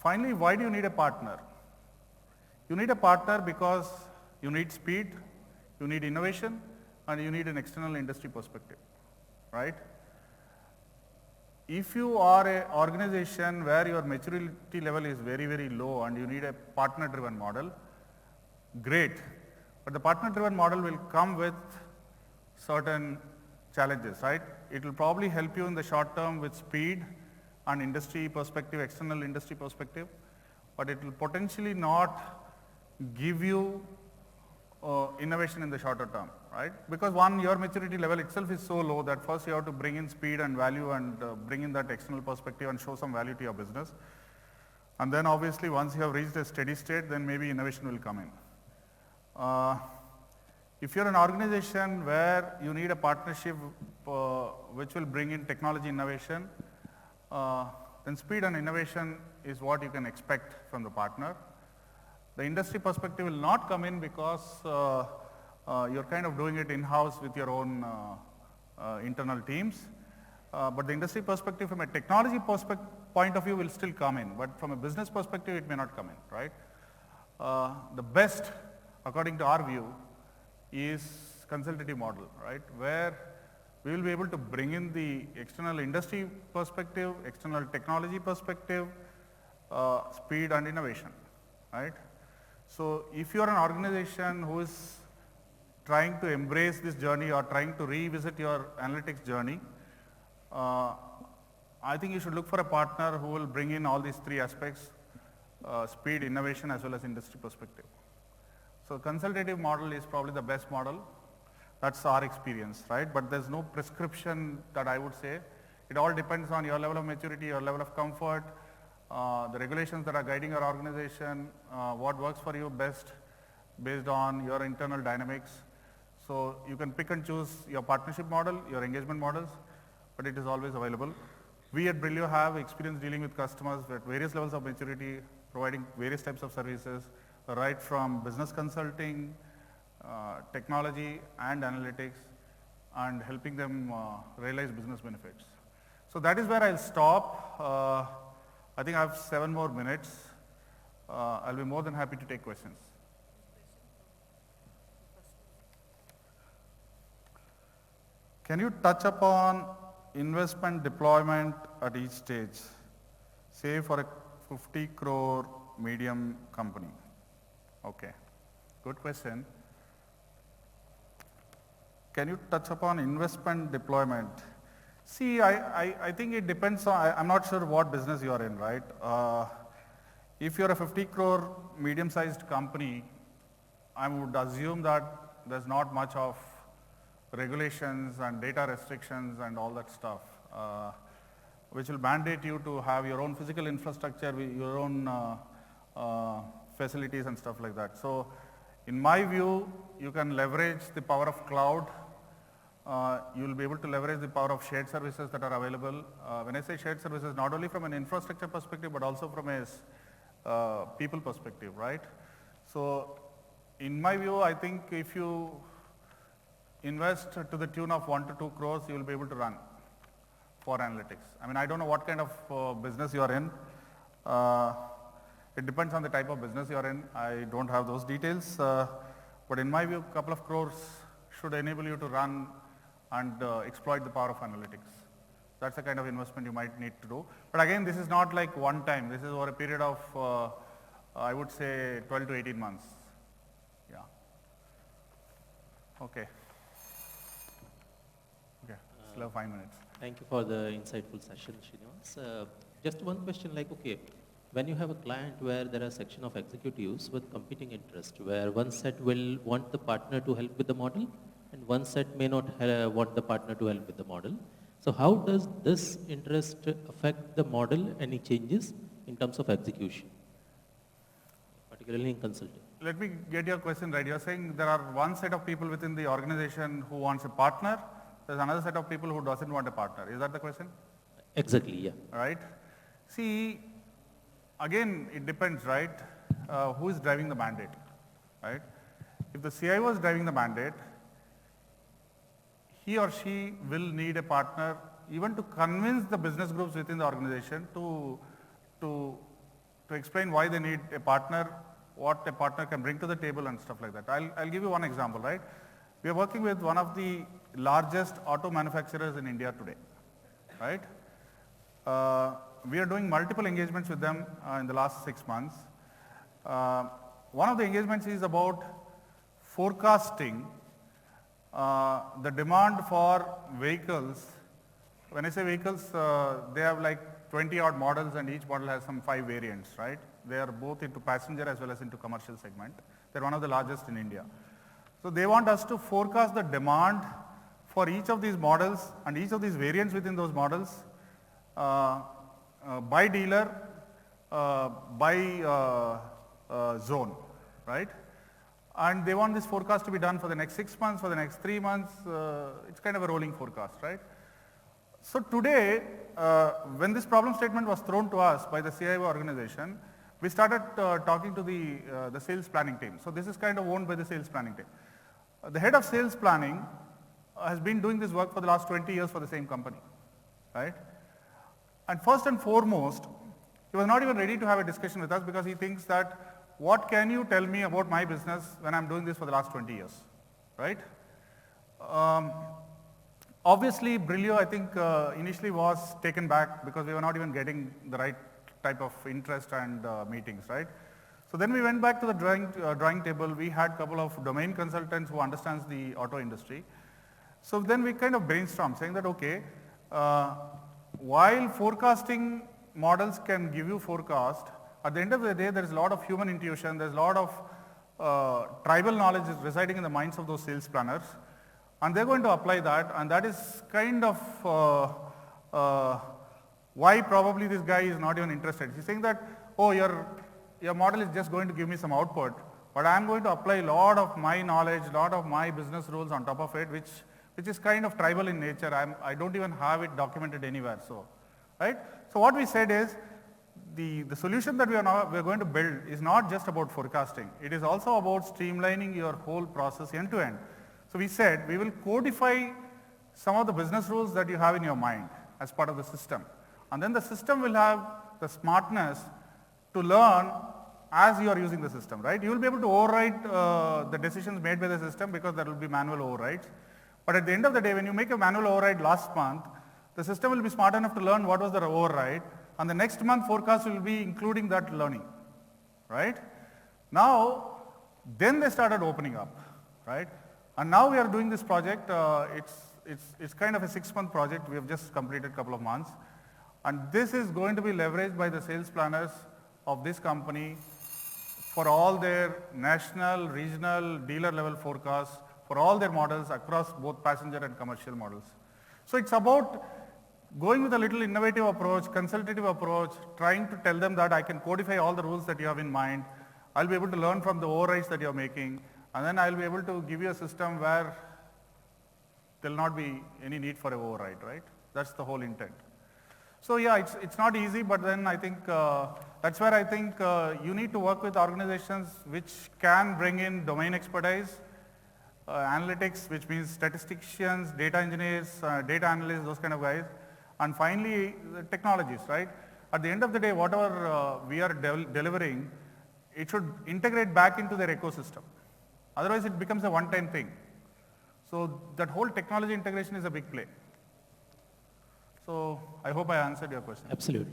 Finally, why do you need a partner? You need a partner because you need speed, you need innovation, and you need an external industry perspective, right? If you are an organization where your maturity level is very, very low and you need a partner-driven model, great. But the partner-driven model will come with certain challenges, right? It will probably help you in the short term with speed and industry perspective, external industry perspective, but it will potentially not give you innovation in the shorter term, right? Because one, your maturity level itself is so low that first you have to bring in speed and value and bring in that external perspective and show some value to your business. And then obviously once you have reached a steady state, then maybe innovation will come in. If you're an organization where you need a partnership which will bring in technology innovation, then speed and innovation is what you can expect from the partner. The industry perspective will not come in because you're kind of doing it in-house with your own internal teams. But the industry perspective from a technology point of view will still come in, but from a business perspective it may not come in, right? The best, according to our view, is consultative model, right? Where we will be able to bring in the external industry perspective, external technology perspective, speed and innovation, right? So if you are an organization who is trying to embrace this journey or trying to revisit your analytics journey, I think you should look for a partner who will bring in all these three aspects, speed, innovation, as well as industry perspective. So consultative model is probably the best model. That's our experience, right? But there's no prescription that I would say. It all depends on your level of maturity, your level of comfort, the regulations that are guiding your organization, what works for you best based on your internal dynamics. So you can pick and choose your partnership model, your engagement models, but it is always available. We at Brillio have experience dealing with customers at various levels of maturity, providing various types of services, right from business consulting, technology and analytics, and helping them realize business benefits. So that is where I'll stop. I think I have 7 more minutes. I'll be more than happy to take questions. Can you touch upon investment deployment at each stage, say for a 50 crore medium company? Okay, good question. Can you touch upon investment deployment? See, I think it depends on, I'm not sure what business you are in, right? If you're a 50 crore medium-sized company, I would assume that there's not much of regulations and data restrictions and all that stuff, which will mandate you to have your own physical infrastructure, your own facilities and stuff like that. So in my view, you can leverage the power of cloud. You will be able to leverage the power of shared services that are available. When I say shared services, not only from an infrastructure perspective, but also from a people perspective, right? So in my view, I think if you invest to the tune of 1 to 2 crores, you will be able to run for analytics. I mean, I don't know what kind of business you are in. It depends on the type of business you are in. I don't have those details. But in my view, a couple of crores should enable you to run and exploit the power of analytics. That's the kind of investment you might need to do. But again, this is not like one time. This is over a period of, I would say, 12 to 18 months. Yeah. Okay. Okay, still have 5 minutes. Thank you for the insightful session, Srinivas. Just one question, like, okay, when you have a client where there are a section of executives with competing interest, where one set will want the partner to help with the model, and one set may not want the partner to help with the model. So how does this interest affect the model? Any changes in terms of execution, particularly in consulting? Let me get your question right. You're saying there are one set of people within the organization who wants a partner. There's another set of people who doesn't want a partner. Is that the question? Exactly, yeah. Right. See, again, it depends, right? Who is driving the mandate, right? If the CIO is driving the mandate, he or she will need a partner even to convince the business groups within the organization to to explain why they need a partner, what a partner can bring to the table and stuff like that. I'll give you one example, right? We are working with one of the largest auto manufacturers in India today, right? We are doing multiple engagements with them in the last 6 months. One of the engagements is about forecasting the demand for vehicles. When I say vehicles, they have like 20 odd models and each model has some 5 variants, right? They are both into passenger as well as into commercial segment. They're one of the largest in India. So they want us to forecast the demand for each of these models and each of these variants within those models by dealer, by zone, right? And they want this forecast to be done for the next 6 months, for the next 3 months. It's kind of a rolling forecast, right? So today, when this problem statement was thrown to us by the CIO organization, we started talking to the sales planning team. So this is kind of owned by the sales planning team. The head of sales planning has been doing this work for the last 20 years for the same company, right? And first and foremost, he was not even ready to have a discussion with us because he thinks that, what can you tell me about my business when I'm doing this for the last 20 years, right? Obviously, Brilio, I think, initially was taken back because we were not even getting the right type of interest and meetings, right? So then we went back to the drawing table. We had a couple of domain consultants who understands the auto industry. So then we kind of brainstormed saying that, okay, while forecasting models can give you forecast, at the end of the day, there is a lot of human intuition, there's a lot of tribal knowledge is residing in the minds of those sales planners, and they're going to apply that, and that is kind of why probably this guy is not even interested. He's saying that, oh, your model is just going to give me some output, but I'm going to apply a lot of my knowledge, a lot of my business rules on top of it, which is kind of tribal in nature. I don't even have it documented anywhere. So, right? So what we said is, the solution that we are going to build is not just about forecasting. It is also about streamlining your whole process end to end. So we said we will codify some of the business rules that you have in your mind as part of the system. And then the system will have the smartness to learn as you are using the system, right? You will be able to override the decisions made by the system because there will be manual overrides. But at the end of the day, when you make a manual override last month, the system will be smart enough to learn what was the override, and the next month forecast will be including that learning, right? Now, then they started opening up, right? And now we are doing this project. It's kind of a 6-month project. We have just completed a couple of months. And this is going to be leveraged by the sales planners of this company for all their national, regional, dealer level forecasts for all their models across both passenger and commercial models. So it's about going with a little innovative approach, consultative approach, trying to tell them that I can codify all the rules that you have in mind. I'll be able to learn from the overrides that you're making, and then I'll be able to give you a system where there'll not be any need for an override, right? That's the whole intent. So yeah, it's not easy, but then I think that's where I think you need to work with organizations which can bring in domain expertise, analytics, which means statisticians, data engineers, data analysts, those kind of guys, and finally the technologies, right? At the end of the day, whatever we are delivering, it should integrate back into their ecosystem. Otherwise, it becomes a one-time thing. So that whole technology integration is a big play. So I hope I answered your question. Absolutely.